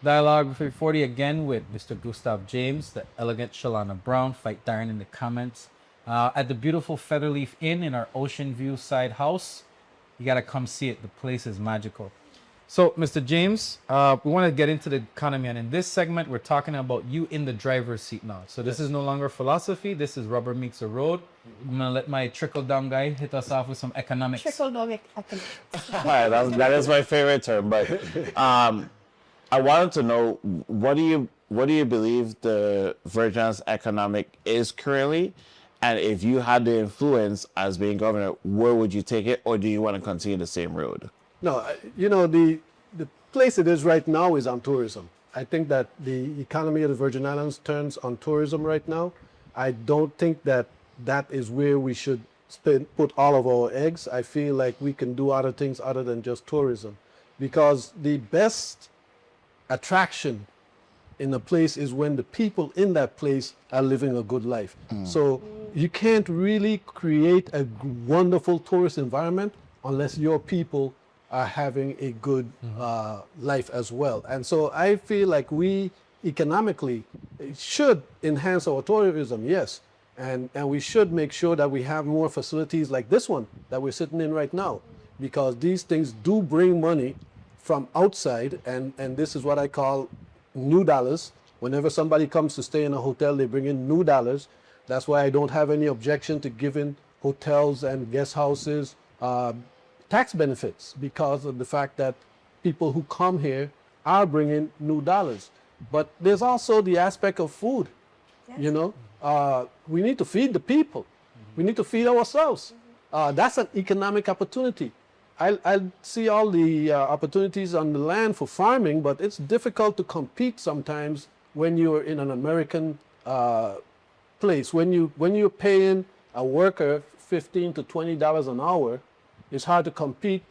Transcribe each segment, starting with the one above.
Dialogue 340 again with Mr. Gustav James, the elegant Chalana Brown. Fight Daren in the comments. At the beautiful Featherleaf Inn in our Ocean View side house. You got to come see it. The place is magical. So, Mr. James, we want to get into the economy. And in this segment, we're talking about you in the driver's seat now. So this is no longer philosophy. This is rubber meets the road. I'm going to let my trickle-down guy hit us off with some economics. Trickle-down economics. That is my favorite term. But I wanted to know, what do you believe the Virgin Islands economic is currently? And if you had the influence as being governor, where would you take it? Or do you want to continue the same road? No, the place it is right now is on tourism. I think that the economy of the Virgin Islands turns on tourism right now. I don't think that is where we should put all of our eggs. I feel like we can do other things other than just tourism, because the best attraction in a place is when the people in that place are living a good life. So you can't really create a wonderful tourist environment unless your people are having a good life as well. And so I feel like we economically should enhance our tourism, yes. And we should make sure that we have more facilities like this one that we're sitting in right now, because these things do bring money from outside, and this is what I call new dollars. Whenever somebody comes to stay in a hotel, they bring in new dollars. That's why I don't have any objection to giving hotels and guest houses tax benefits, because of the fact that people who come here are bringing new dollars. But there's also the aspect of food. Yes. We need to feed the people. We need to feed ourselves. That's an economic opportunity. I see all the opportunities on the land for farming, but it's difficult to compete sometimes when you're in an American place. When you're paying a worker $15 to $20 an hour, it's hard to compete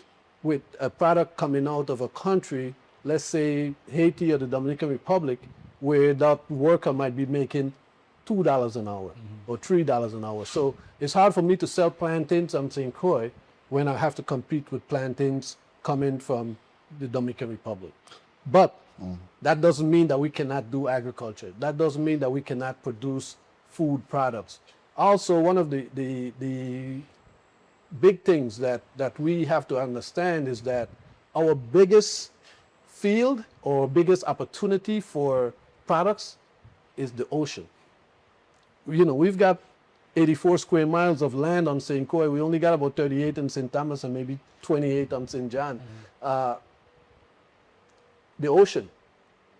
with a product coming out of a country, let's say Haiti or the Dominican Republic, where that worker might be making $2 an hour or $3 an hour. So it's hard for me to sell plantains on St. Croix when I have to compete with plantains coming from the Dominican Republic. But that doesn't mean that we cannot do agriculture. That doesn't mean that we cannot produce food products. Also, one of the big things that we have to understand is that our biggest field or biggest opportunity for products is the ocean. We've got 84 square miles of land on St. Croix. We only got about 38 in St. Thomas and maybe 28 on St. John. The ocean,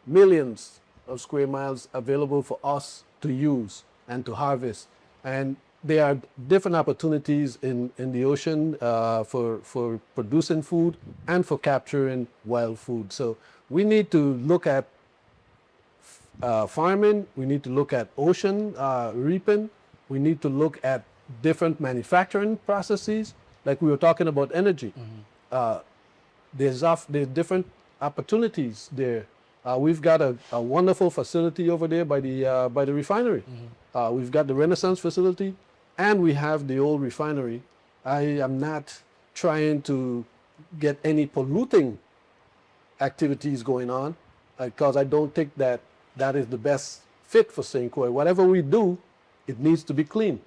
millions of square miles available for us to use and to harvest. And there are different opportunities in the ocean for producing food and for capturing wild food. So we need to look at farming. We need to look at ocean reaping. We need to look at different manufacturing processes. Like we were talking about energy. There's different opportunities there. We've got a wonderful facility over there by the refinery. We've got the Renaissance facility, and we have the old refinery. I am not trying to get any polluting activities going on, because I don't think that is the best fit for St. Croix. Whatever we do, it needs to be clean.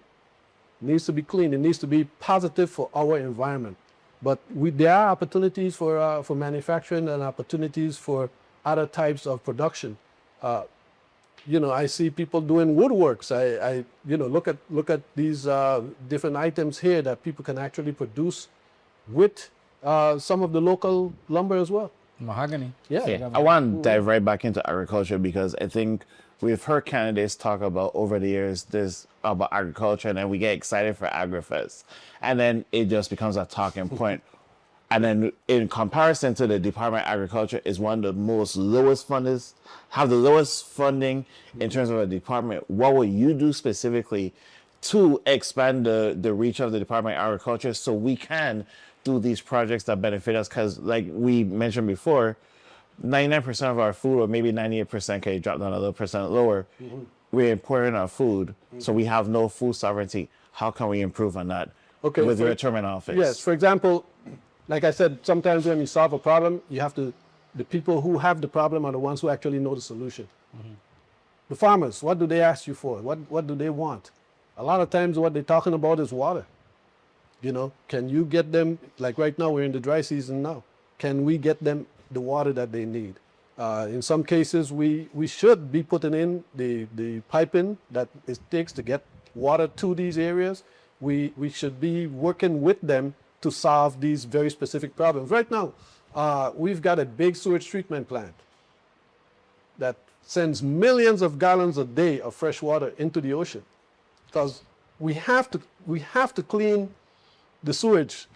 It needs to be clean. It needs to be positive for our environment. But there are opportunities for manufacturing and opportunities for other types of production. I see people doing woodworks. I look at these different items here that people can actually produce with some of the local lumber as well. Mahogany. Yeah. I want to dive right back into agriculture, because I think we've heard candidates talk about over the years this about agriculture, and then we get excited for AgriFest, and then it just becomes a talking point. And then in comparison to the Department of Agriculture is one of the lowest funding in terms of a department. What will you do specifically to expand the reach of the Department of Agriculture so we can do these projects that benefit us? Because like we mentioned before, 99% of our food, or maybe 98%, can you drop down a little percent lower, we're importing our food, so we have no food sovereignty. How can we improve on that with your term in office? Yes, for example, like I said, sometimes when you solve a problem, you have to The people who have the problem are the ones who actually know the solution. The farmers, what do they ask you for? What do they want? A lot of times what they're talking about is water. You know, can you get them, like right now we're in the dry season now, can we get them the water that they need? In some cases we should be putting in the piping that it takes to get water to these areas. We should be working with them to solve these very specific problems. Right now, we've got a big sewage treatment plant that sends millions of gallons a day of fresh water into the ocean, because we have to clean the sewage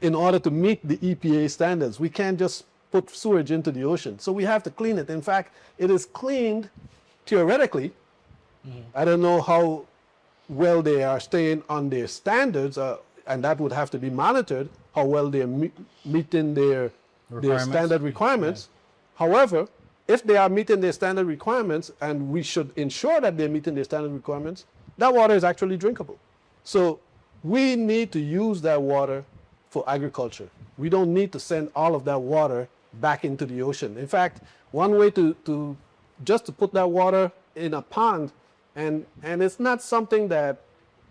in order to meet the EPA standards. We can't just put sewage into the ocean, so we have to clean it. In fact, it is cleaned theoretically. I don't know how well they are staying on their standards, and that would have to be monitored, how well they're meeting their standard requirements. However, if they are meeting their standard requirements, and we should ensure that they're meeting their standard requirements, that water is actually drinkable. So we need to use that water for agriculture. We don't need to send all of that water back into the ocean. In fact, one way to just to put that water in a pond, and it's not something that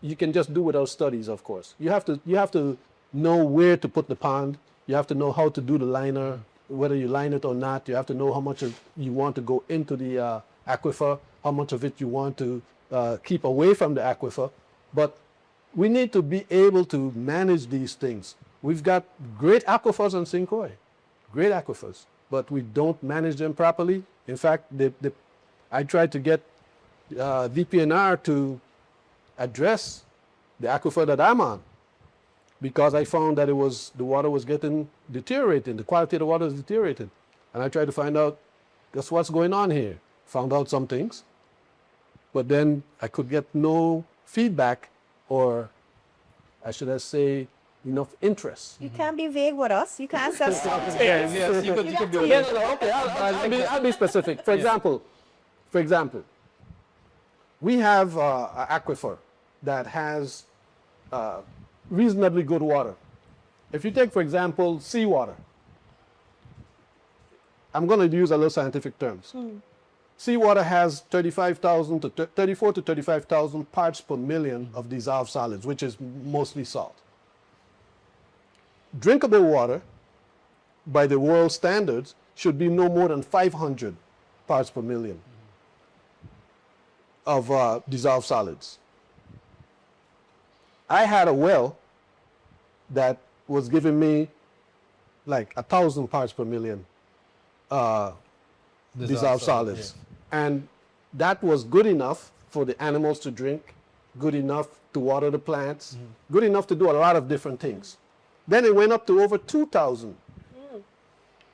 you can just do without studies, of course. You have to know where to put the pond. You have to know how to do the liner, whether you line it or not. You have to know how much you want to go into the aquifer, how much of it you want to keep away from the aquifer. But we need to be able to manage these things. We've got great aquifers on St. Croix, great aquifers, but we don't manage them properly. In fact, I tried to get VPNR to address the aquifer that I'm on, because I found that the water was getting deteriorated, the quality of the water is deteriorated. And I tried to find out just what's going on here. Found out some things, but then I could get no feedback, or I should I say, enough interest. You can't be vague with us. You can't say something. Yes, you could do Yes, okay, I'll be specific. For example, we have an aquifer that has reasonably good water. If you take, for example, seawater, I'm going to use a little scientific terms. Seawater has 34 to 35,000 parts per million of dissolved solids, which is mostly salt. Drinkable water, by the world standards, should be no more than 500 parts per million of dissolved solids. I had a well that was giving me like 1,000 parts per million dissolved solids. Yeah. And that was good enough for the animals to drink, good enough to water the plants, good enough to do a lot of different things. Then it went up to over 2,000.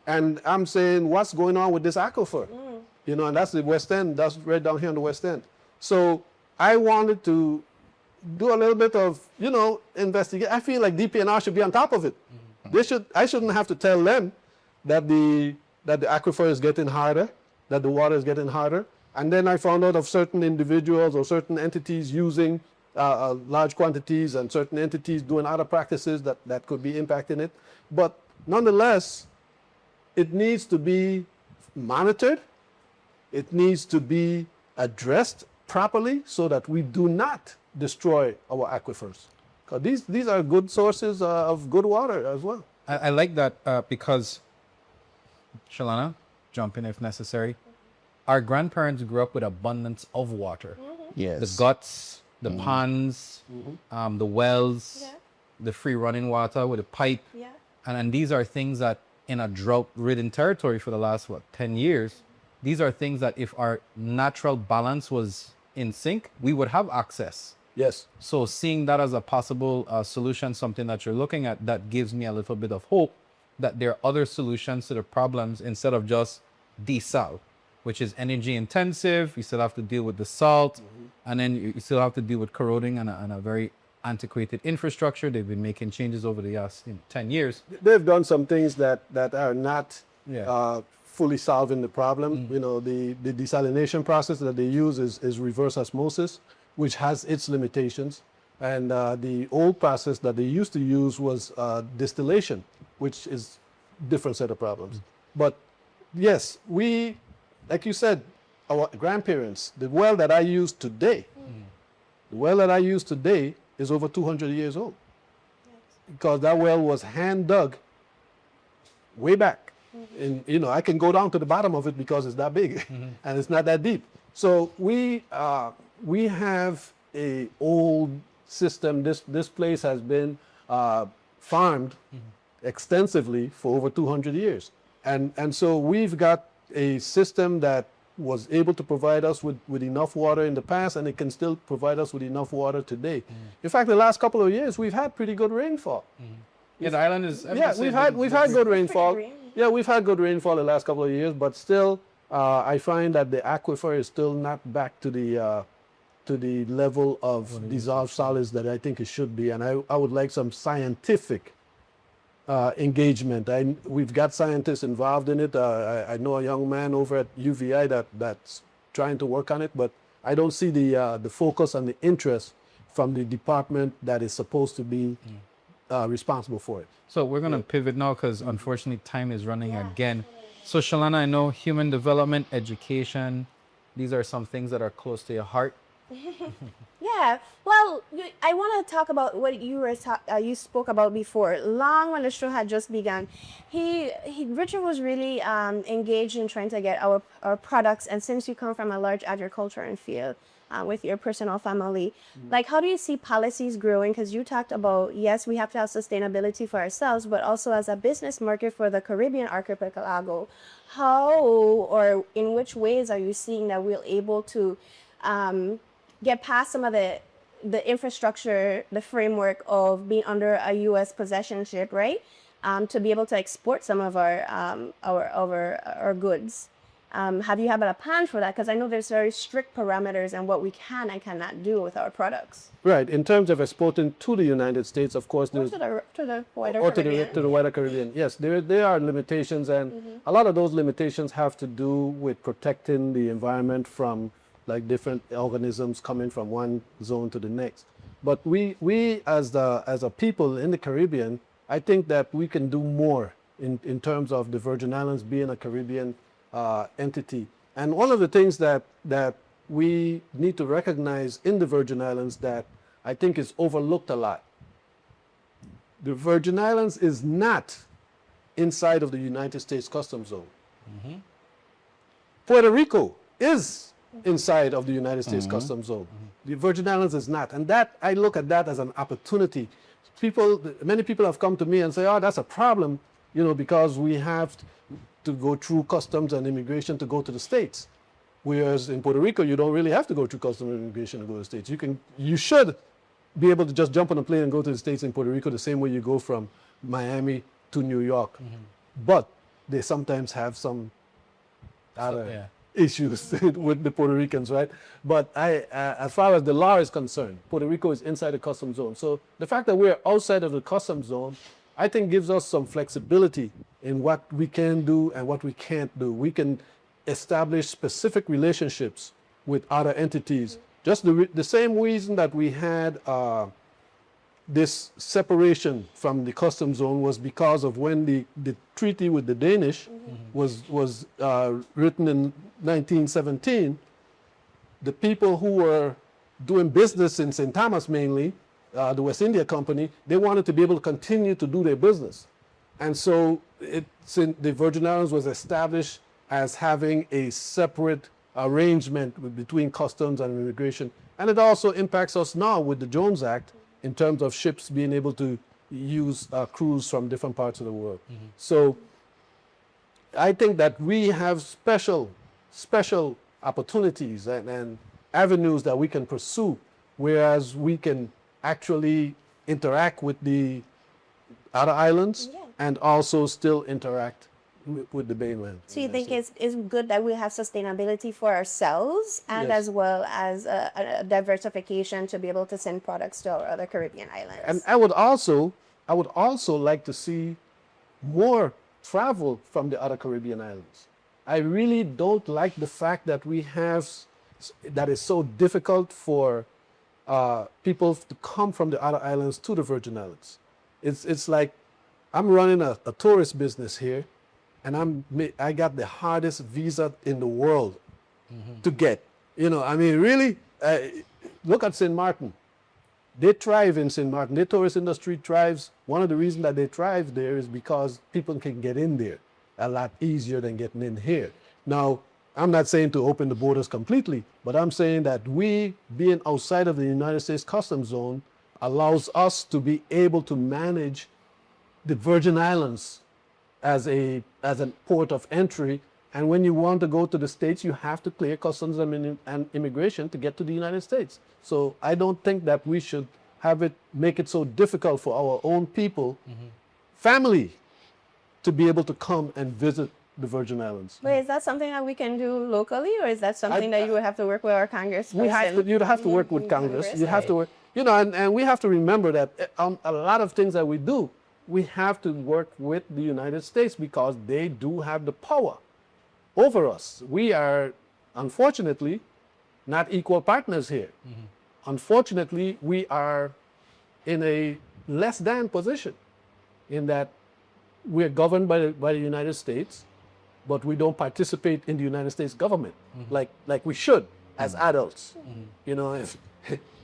And I'm saying, what's going on with this aquifer? You know, and that's the West End, that's right down here in the West End. So I wanted to do a little bit of, you know, investigate. I feel like DPNR should be on top of it. I shouldn't have to tell them that the aquifer is getting harder, that the water is getting harder. And then I found out of certain individuals or certain entities using large quantities, and certain entities doing other practices that could be impacting it. But nonetheless, it needs to be monitored. It needs to be addressed properly so that we do not destroy our aquifers. Because these are good sources of good water as well. I like that because, Chalana, jump in if necessary. Our grandparents grew up with abundance of water. Yes. The guts, the ponds, the wells, the free running water with a pipe. Yeah. And these are things that in a drought-ridden territory for the last, 10 years, these are things that if our natural balance was in sync, we would have access. Yes. So seeing that as a possible solution, something that you're looking at, that gives me a little bit of hope that there are other solutions to the problems instead of just desal, which is energy intensive. You still have to deal with the salt, and then you still have to deal with corroding and a very antiquated infrastructure. They've been making changes over the last 10 years. They've done some things that are not Yeah. fully solving the problem. You know, the desalination process that they use is reverse osmosis, which has its limitations. And the old process that they used to use was distillation, which is different set of problems. But yes, we, like you said, our grandparents, the well that I use today, the well that I use today is over 200 years old. Because that well was hand dug way back. And, you know, I can go down to the bottom of it because it's that big and it's not that deep. So we have a old system. This place has been farmed extensively for over 200 years. And so we've got a system that was able to provide us with enough water in the past, and it can still provide us with enough water today. In fact, the last couple of years, we've had pretty good rainfall. Yeah, the island is. Yeah, we've had good rainfall. green. Yeah, we've had good rainfall the last couple of years, but still, I find that the aquifer is still not back to the level of dissolved solids that I think it should be, and I would like some scientific engagement. We've got scientists involved in it. I know a young man over at UVI that's trying to work on it, but I don't see the focus and the interest from the department that is supposed to be responsible for it. So we're going to pivot now because unfortunately time is running again. So Chalana, I know human development, education, these are some things that are close to your heart. Yeah. Well, I want to talk about what you spoke about before. Long when the show had just begun, Richard was really engaged in trying to get our products. And since you come from a large agricultural field with your personal family, like how do you see policies growing? Because you talked about, yes, we have to have sustainability for ourselves, but also as a business market for the Caribbean archipelago. How or in which ways are you seeing that we're able to get past some of the infrastructure, the framework of being under a U.S. possessionship, right? To be able to export some of our goods. Have you had a plan for that? Because I know there's very strict parameters on what we can and cannot do with our products. Right. In terms of exporting to the United States, of course, Or there's to the wider or to Caribbean. the wider Caribbean. Yes, there are limitations, and a lot of those limitations have to do with protecting the environment from like different organisms coming from one zone to the next. But we as a people in the Caribbean, I think that we can do more in terms of the Virgin Islands being a Caribbean entity. And one of the things that we need to recognize in the Virgin Islands that I think is overlooked a lot. The Virgin Islands is not inside of the United States Customs Zone. Puerto Rico is inside of the United States Customs Zone. The Virgin Islands is not. And that, I look at that as an opportunity. Many people have come to me and say, oh, that's a problem, you know, because we have to go through customs and immigration to go to the States. Whereas in Puerto Rico, you don't really have to go through customs and immigration to go to the States. You should be able to just jump on a plane and go to the States in Puerto Rico the same way you go from Miami to New York. But they sometimes have some other issues with the Puerto Ricans, right? But as far as the law is concerned, Puerto Rico is inside the customs zone. So the fact that we're outside of the customs zone, I think gives us some flexibility in what we can do and what we can't do. We can establish specific relationships with other entities. Just the same reason that we had this separation from the customs zone was because of when the treaty with the Danish was written in 1917. The people who were doing business in St. Thomas mainly, the West India Company, they wanted to be able to continue to do their business. And so the Virgin Islands was established as having a separate arrangement between customs and immigration. And it also impacts us now with the Jones Act in terms of ships being able to use crews from different parts of the world. So I think that we have special opportunities and avenues that we can pursue, whereas we can actually interact with the other islands and also still interact with the mainland. So you think it's good that we have sustainability for ourselves and Yes. as well as a diversification to be able to send products to our other Caribbean islands? And I would also like to see more travel from the other Caribbean islands. I really don't like the fact that that is so difficult for people to come from the other islands to the Virgin Islands. It's like I'm running a tourist business here, and I got the hardest visa in the world to get. You know, I mean, really, look at St. Martin. They thrive in St. Martin. The tourist industry thrives. One of the reasons that they thrive there is because people can get in there a lot easier than getting in here. Now, I'm not saying to open the borders completely, but I'm saying that we, being outside of the United States Customs Zone, allows us to be able to manage the Virgin Islands as a port of entry. And when you want to go to the States, you have to clear customs and immigration to get to the United States. So I don't think that we should make it so difficult for our own people, family, to be able to come and visit the Virgin Islands. But is that something that we can do locally, or is that something that you would have to work with our Congress? You'd have to work with Congress. You have to work, you know, and we have to remember that on a lot of things that we do, we have to work with the United States because they do have the power over us. We are, unfortunately, not equal partners here. Unfortunately, we are in a less than position in that we're governed by the United States, but we don't participate in the United States government like we should as adults. You know,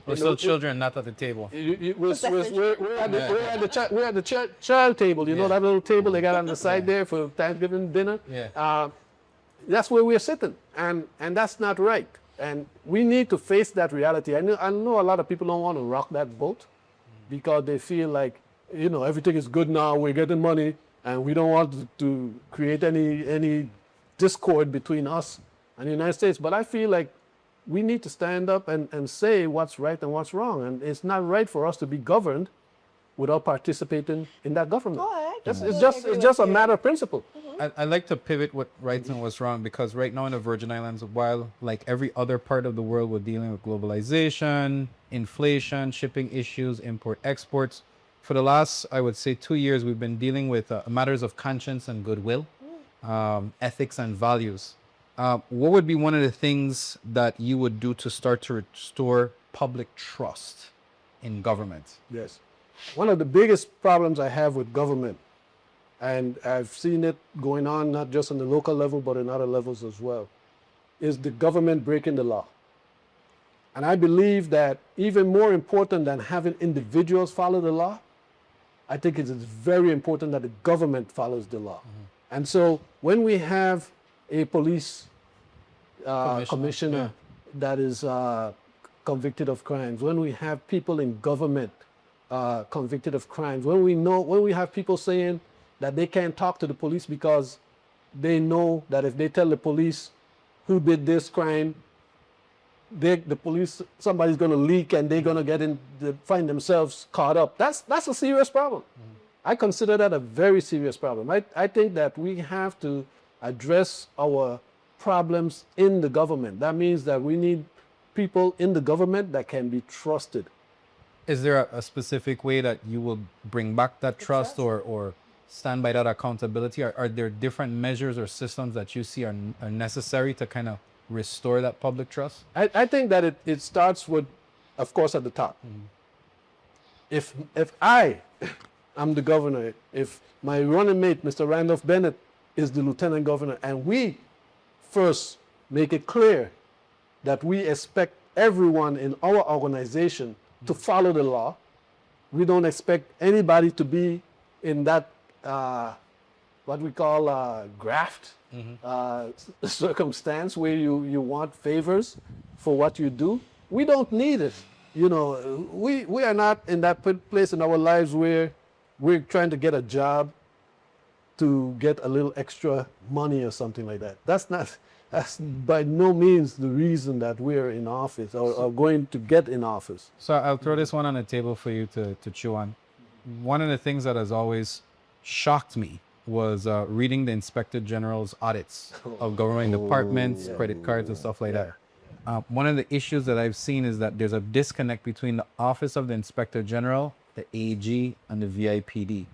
we're still children, not at the table. We're at the child table. You know that little table they got on the side there for Thanksgiving dinner. That's where we're sitting, and that's not right. And we need to face that reality. I know a lot of people don't want to rock that boat because they feel like, you know, everything is good now. We're getting money, and we don't want to create any discord between us and the United States. But I feel like we need to stand up and say what's right and what's wrong. And it's not right for us to be governed without participating in that government. It's just a matter of principle. I like to pivot what right and what's wrong, because right now in the Virgin Islands, while like every other part of the world, we're dealing with globalization, inflation, shipping issues, import exports. For the last, I would say, 2 years, we've been dealing with matters of conscience and goodwill, ethics and values. What would be one of the things that you would do to start to restore public trust in government? Yes. One of the biggest problems I have with government, and I've seen it going on not just on the local level, but in other levels as well, is the government breaking the law. And I believe that even more important than having individuals follow the law, I think it is very important that the government follows the law. And so when we have a police commissioner that is convicted of crimes, when we have people in government convicted of crimes, when we have people saying that they can't talk to the police because they know that if they tell the police who did this crime, the police, somebody's going to leak and they're going to find themselves caught up. That's a serious problem. I consider that a very serious problem. I think that we have to address our problems in the government. That means that we need people in the government that can be trusted. Is there a specific way that you will bring back that trust or stand by that accountability? Are there different measures or systems that you see are necessary to kind of restore that public trust? I think that it starts with, of course, at the top. If I am the governor, if my running mate, Mr. Randolph Bennett, is the lieutenant governor, and we first make it clear that we expect everyone in our organization to follow the law. We don't expect anybody to be in that what we call graft circumstance where you want favors for what you do. We don't need it. You know, we are not in that place in our lives where we're trying to get a job to get a little extra money or something like that. That's by no means the reason that we're in office or going to get in office. So I'll throw this one on the table for you to chew on. One of the things that has always shocked me was reading the Inspector General's audits of government departments, credit cards and stuff like that. One of the issues that I've seen is that there's a disconnect between the Office of the Inspector General, the AG, and the VIPD.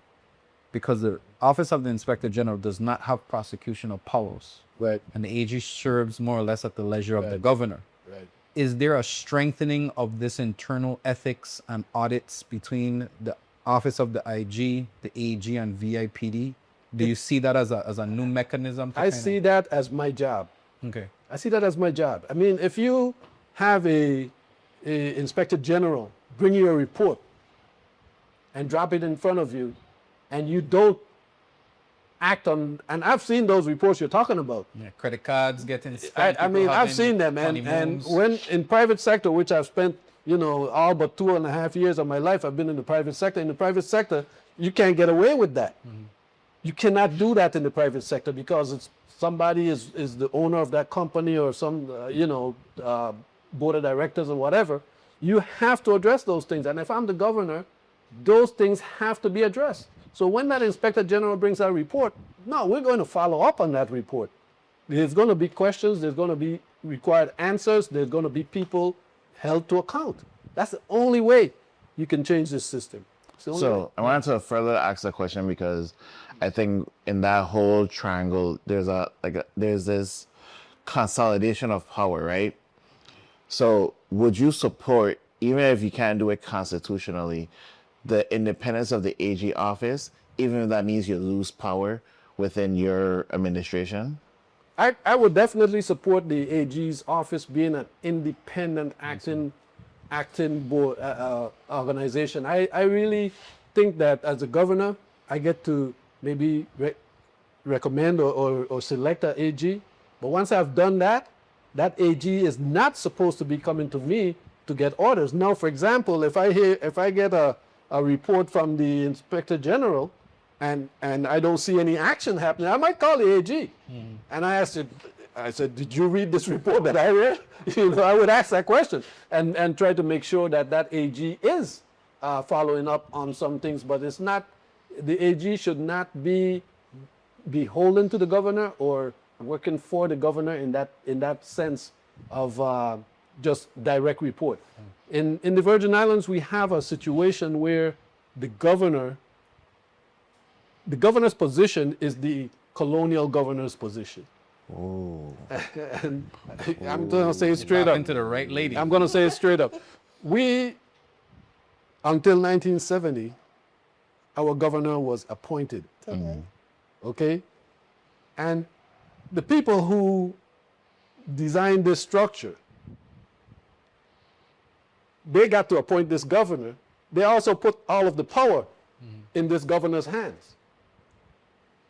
Because the Office of the Inspector General does not have prosecutional powers. Right. And the AG serves more or less at the leisure of the governor. Right. Is there a strengthening of this internal ethics and audits between the Office of the IG, the AG, and VIPD Do you see that as a new mechanism? I see that as my job. Okay. I see that as my job. I mean, if you have a inspector general bring you a report and drop it in front of you, and you don't act on, and I've seen those reports you're talking about. Yeah, credit cards getting spent. I mean, people I've having seen them, and honeymoons. when in private sector, which I've spent, all but 2.5 years of my life, I've been in the private sector. In the private sector, you can't get away with that. You cannot do that in the private sector because it's somebody is the owner of that company or some, board of directors or whatever. You have to address those things. And if I'm the governor, those things have to be addressed. So when that inspector general brings out a report, no, we're going to follow up on that report. There's going to be questions. There's going to be required answers. There's going to be people held to account. That's the only way you can change this system. So I wanted to further ask the question because I think in that whole triangle, there's this consolidation of power, right? So would you support, even if you can't do it constitutionally, the independence of the AG office, even if that means you lose power within your administration? I would definitely support the AG's office being an independent acting board organization. I really think that as a governor, I get to maybe recommend or select an AG. But once I've done that, that AG is not supposed to be coming to me to get orders. Now, for example, if I get a report from the Inspector General and I don't see any action happening, I might call the AG. And I said, did you read this report that I read? I would ask that question and try to make sure that AG is following up on some things, but it's not, the AG should not be beholden to the governor or working for the governor in that sense of just direct report. In the Virgin Islands, we have a situation where the governor's position is the colonial governor's position. Oh. And I'm going to say it straight up. Into the right lady. I'm going to say it straight up. We, until 1970, our governor was appointed. Okay? And the people who designed this structure, they got to appoint this governor. They also put all of the power in this governor's hands.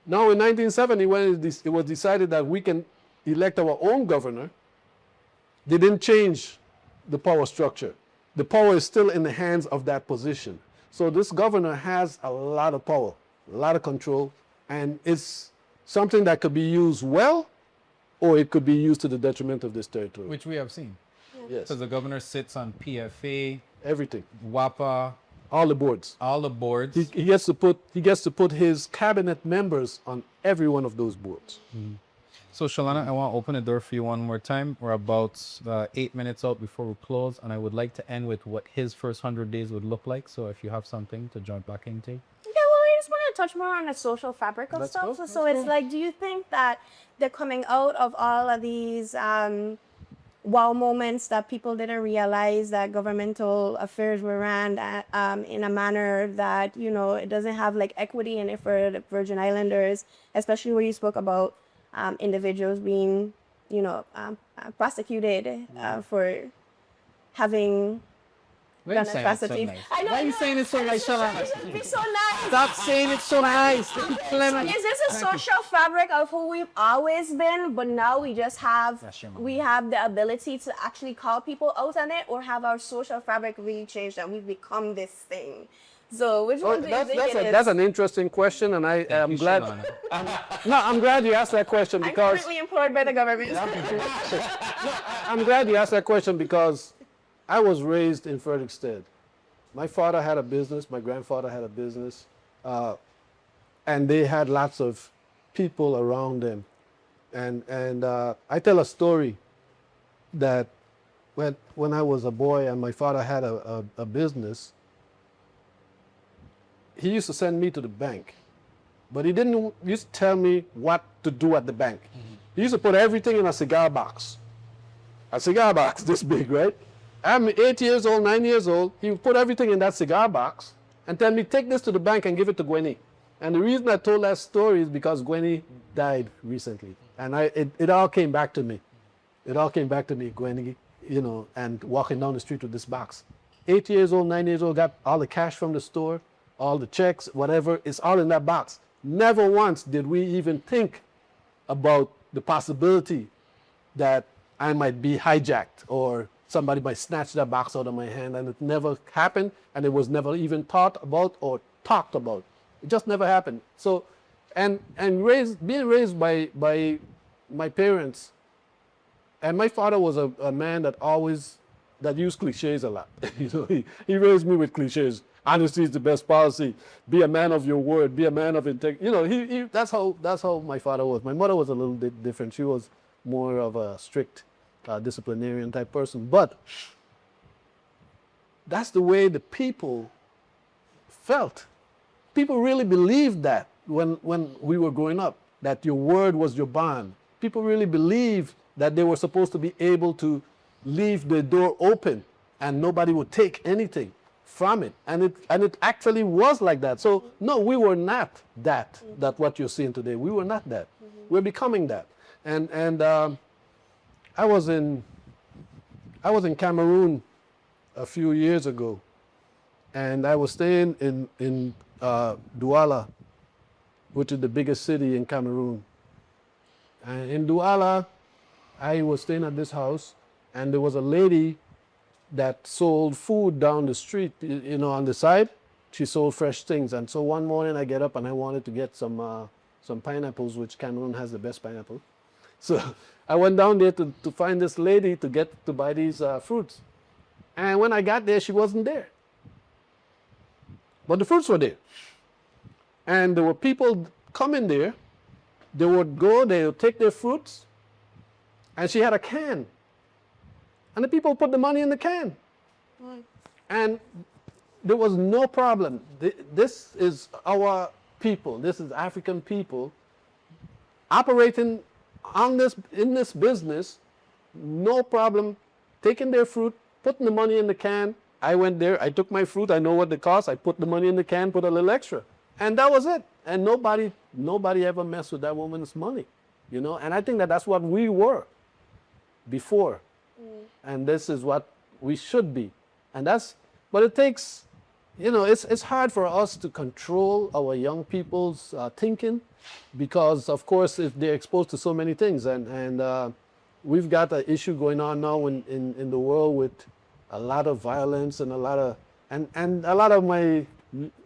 Now in 1970, when it was decided that we can elect our own governor, they didn't change the power structure. The power is still in the hands of that position. So this governor has a lot of power, a lot of control, and it's something that could be used well, or it could be used to the detriment of this territory. Which we have seen. Yes, Because the governor sits on PFA, everything, WAPA, all the boards. all the boards. He gets to put his cabinet members on every one of those boards. So, Chalana, I want to open the door for you one more time. We're about 8 minutes out before we close, and I would like to end with what his first 100 days would look like. So, if you have something to jump back into. Yeah, well, I just want to touch more on the social fabric of Let's stuff. go, So let's it's go. like, do you think that they're coming out of all of these wow moments that people didn't realize that governmental affairs were ran in a manner that, it doesn't have like equity in it for the Virgin Islanders, especially where you spoke about individuals being, prosecuted for having Why are you done saying it so atrocities. nice? I know, Why are you I know. saying it so nice, Chalana? It'd be so nice. Stop saying it so nice. Clement. Is this a social fabric of who we've always been, but now we just have That's your mom. we have the ability to actually call people out on it, or have our social fabric really changed and we've become this thing? So which one do you think it is? That's an interesting question, and I'm you, glad. Chalana. I'm glad you asked that question I'm because currently employed by the government. I'm glad you asked that question because I was raised in Frederickstead. My father had a business. My grandfather had a business, and they had lots of people around them. And I tell a story that when I was a boy and my father had a business, he used to send me to the bank, but he didn't used to tell me what to do at the bank. He used to put everything in a cigar box this big, right? I'm 8 years old, 9 years old. He would put everything in that cigar box and tell me, take this to the bank and give it to Gwenny. And the reason I told that story is because Gwenny died recently. And it all came back to me. It all came back to me, Gwenny, and walking down the street with this box. 8 years old, 9 years old, got all the cash from the store, all the checks, whatever, it's all in that box. Never once did we even think about the possibility that I might be hijacked or somebody might snatch that box out of my hand, and it never happened, and it was never even thought about or talked about. It just never happened. So, and being raised by my parents, and my father was a man that used cliches a lot. He raised me with cliches. Honesty is the best policy. Be a man of your word. Be a man of integrity. That's how my father was. My mother was a little bit different. She was more of a strict disciplinarian type person. But that's the way the people felt. People really believed that when we were growing up, that your word was your bond. People really believed that they were supposed to be able to leave the door open and nobody would take anything from it. And it actually was like that. So no, we were not that what you're seeing today. We were not that. We're becoming that. And I was in Cameroon a few years ago, and I was staying in Douala, which is the biggest city in Cameroon. And in Douala, I was staying at this house, and there was a lady that sold food down the street, on the side. She sold fresh things. And so one morning I get up and I wanted to get some pineapples, which Cameroon has the best pineapple. So I went down there to find this lady to buy these fruits. And when I got there, she wasn't there. But the fruits were there. And there were people coming there. They would go, they would take their fruits, and she had a can. And the people put the money in the can. And there was no problem. This is our people. This is African people operating in this business, no problem, taking their fruit, putting the money in the can. I went there, I took my fruit, I know what it cost, I put the money in the can, put a little extra. And that was it. And nobody ever messed with that woman's money, And I think that's what we were before. And this is what we should be. But it takes, it's hard for us to control our young people's thinking, because of course if they're exposed to so many things, and we've got an issue going on now in the world with a lot of violence and a lot of my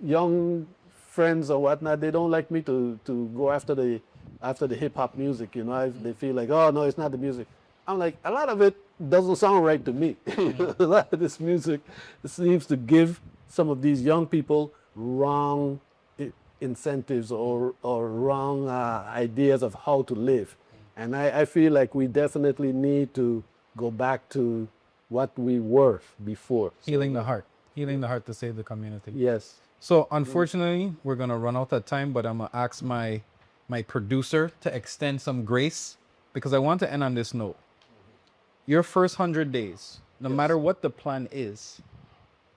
young friends or whatnot, they don't like me to go after the hip hop music, they feel like, oh no, it's not the music. I'm like, a lot of it doesn't sound right to me. A lot of this music seems to give some of these young people wrong incentives or wrong ideas of how to live. And I feel like we definitely need to go back to what we were before. Healing the heart to save the community. Yes. So unfortunately, we're going to run out of time, but I'm going to ask my producer to extend some grace, because I want to end on this note. Your first 100 days, no matter what the plan is,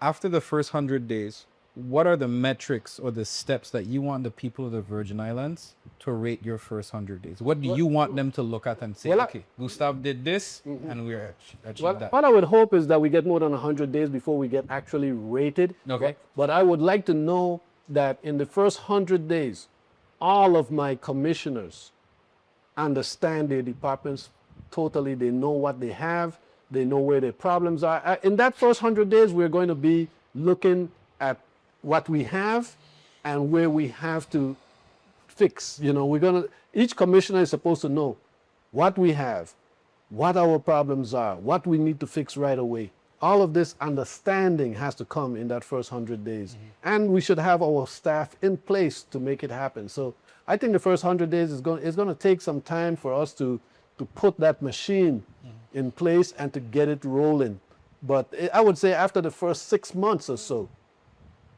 after the first 100 days, what are the metrics or the steps that you want the people of the Virgin Islands to rate your first 100 days? What do you want them to look at and say, okay, Gustav did this, and we're achieved that? What I would hope is that we get more than 100 days before we get actually rated. Okay. But I would like to know that in the first 100 days, all of my commissioners understand their departments totally. They know what they have. They know where their problems are. In that first 100 days, we're going to be looking at what we have and where we have to fix. Each commissioner is supposed to know what we have, what our problems are, what we need to fix right away. All of this understanding has to come in that first 100 days. And we should have our staff in place to make it happen. So I think the first 100 days is going to take some time for us to put that machine in place and to get it rolling. But I would say after the first 6 months or so,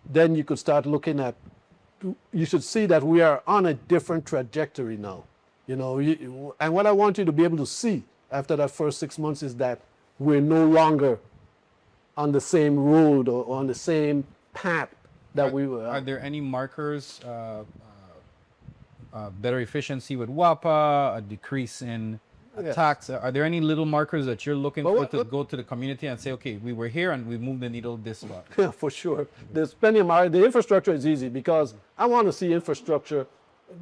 then you could start looking at, you should see that we are on a different trajectory now. And what I want you to be able to see after that first 6 months is that we're no longer on the same road or on the same path that we were. Are there any markers, better efficiency with WAPA, a decrease in Yes. tax. Are there any little markers that you're looking Well, for what- to go to the community and say, okay, we were here and we moved the needle this far? Yeah, for sure. There's plenty of money. The infrastructure is easy because I want to see infrastructure.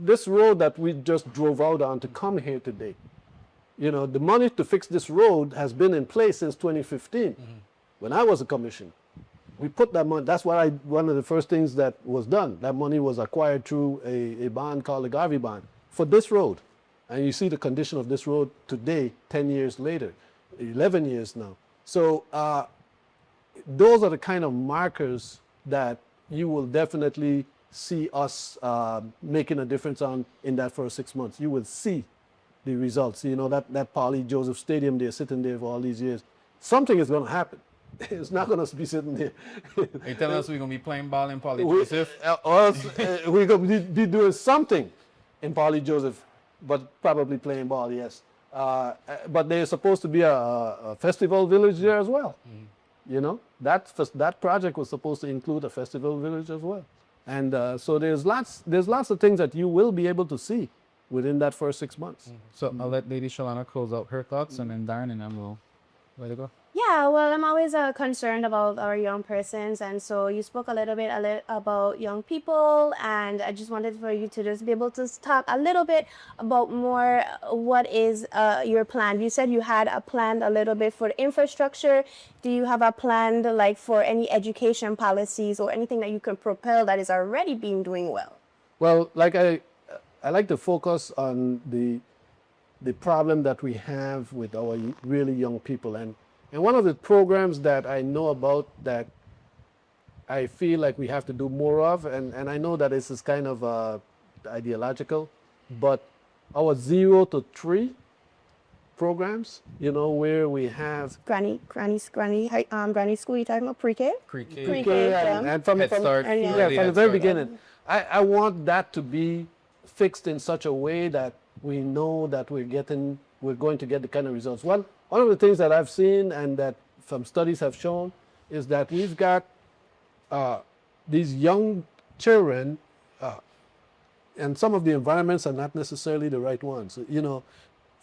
This road that we just drove out on to come here today, you know, the money to fix this road has been in place since 2015 when I was a commissioner. We put that money, that's what one of the first things that was done. That money was acquired through a bond called the Garvey bond for this road. And you see the condition of this road today, 10 years later, 11 years now. So those are the kind of markers that you will definitely see us making a difference on in that first 6 months. You will see the results. You know, that Paulie Joseph Stadium, they're sitting there for all these years. Something is going to happen. It's not going to be sitting there. Are you telling us we're going to be playing ball in Poly We- Joseph? or else, we're going to be doing something in Paulie Joseph, but probably playing ball, yes. But there's supposed to be a festival village there as well. You know, that project was supposed to include a festival village as well. And so there's lots of things that you will be able to see within that first 6 months. So I'll let Lady Chalana close out her thoughts and then Daren and then we'll let it go. Yeah, well, I'm always concerned about our young persons, and so you spoke a little bit about young people, and I just wanted for you to just be able to talk a little bit about more what is your plan. You said you had a plan a little bit for the infrastructure. Do you have a plan like for any education policies or anything that you can propel that is already being doing well? Well, like I like to focus on the problem that we have with our really young people, and one of the programs that I know about that I feel like we have to do more of, and I know that this is kind of ideological, but our 0 to 3 programs, you know, where we have Granny school. You talking about pre-K? Pre-K. Pre-K. and from Head start. and yeah. yeah, Early from the head very start. beginning. I want that to be fixed in such a way that we know that we're going to get the kind of results. One of the things that I've seen and that some studies have shown is that we've got these young children, and some of the environments are not necessarily the right ones. You know,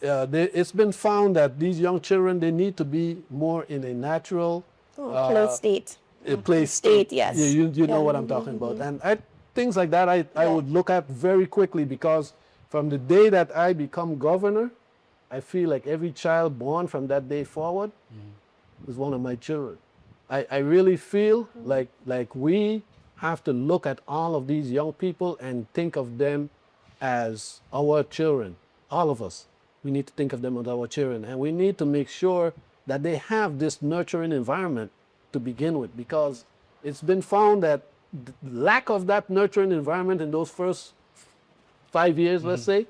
it's been found that these young children, they need to be more in a natural Closed state. place. State, yes. You know what I'm talking about. And things like that I would look at very quickly, because from the day that I become governor, I feel like every child born from that day forward is one of my children. I really feel like we have to look at all of these young people and think of them as our children. All of us. We need to think of them as our children. And we need to make sure that they have this nurturing environment to begin with, because it's been found that the lack of that nurturing environment in those first 5 years, let's say,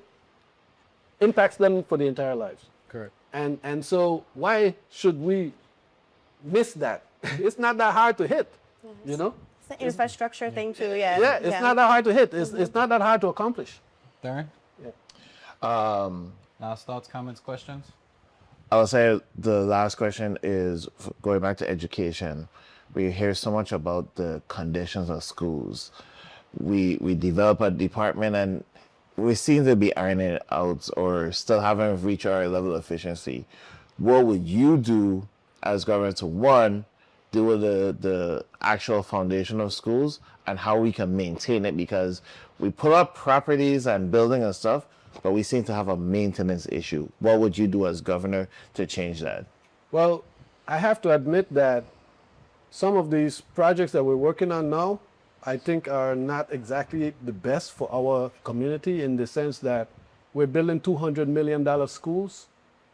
impacts them for the entire lives. Correct. And so why should we miss that? It's not that hard to hit, you know? It's an infrastructure thing too, yeah. Yeah, it's not that hard to hit. It's not that hard to accomplish. Daren? Um, Last thoughts, comments, questions? I would say the last question is going back to education. We hear so much about the conditions of schools. We develop a department and we seem to be ironing it out or still haven't reached our level of efficiency. What would you do as governor to, one, deal with the actual foundation of schools and how we can maintain it? Because we put up properties and building and stuff, but we seem to have a maintenance issue. What would you do as governor to change that? Well, I have to admit that some of these projects that we're working on now, I think are not exactly the best for our community, in the sense that we're building $200 million schools.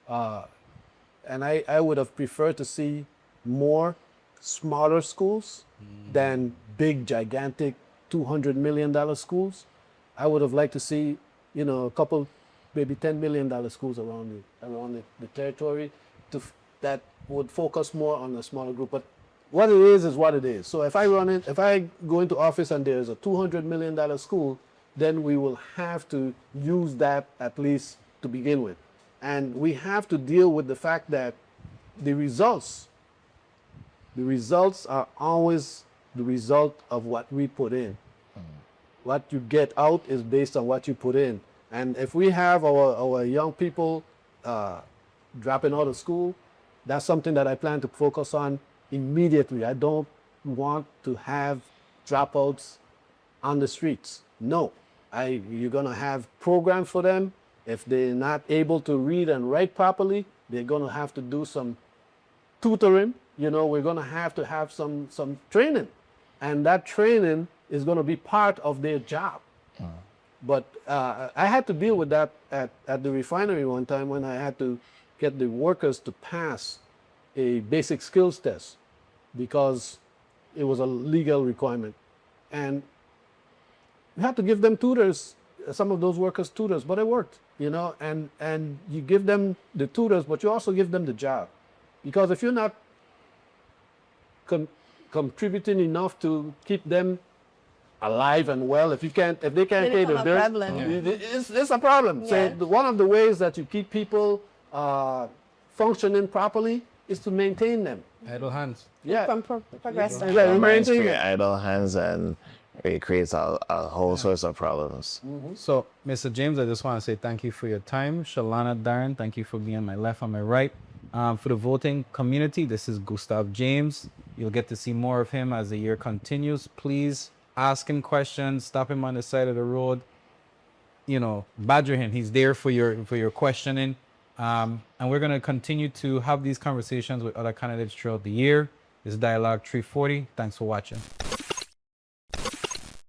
And I would have preferred to see more smaller schools than big, gigantic $200 million schools. I would have liked to see, you know, a couple, maybe $10 million schools around the territory that would focus more on a smaller group. But what it is what it is. So if I go into office and there's a $200 million school, then we will have to use that at least to begin with. And we have to deal with the fact that the results are always the result of what we put in. What you get out is based on what you put in. And if we have our young people dropping out of school, that's something that I plan to focus on immediately. I don't want to have dropouts on the streets. No, you're gonna have programs for them. If they're not able to read and write properly, they're gonna have to do some tutoring. You know, we're gonna have some training, and that training is gonna be part of their job. But I had to deal with that at the refinery one time when I had to get the workers to pass a basic skills test because it was a legal requirement. And we had to give them tutors, some of those workers tutors, but it worked, you know, and you give them the tutors, but you also give them the job. Because if you're not contributing enough to keep them alive and well, if they can't pay the bills, it's a problem. Yeah. So one of the ways that you keep people functioning properly is to maintain them. Idle hands. Yeah. Progress. Yeah, maintain Create it. idle hands, and it creates a whole source of problems. So, Mr. James, I just want to say thank you for your time. Chalana, Daren, thank you for being on my left, on my right. For the voting community, this is Gustav James. You'll get to see more of him as the year continues. Please ask him questions, stop him on the side of the road, you know, badger him. He's there for your questioning. And we're going to continue to have these conversations with other candidates throughout the year. This is Dialogue 340. Thanks for watching.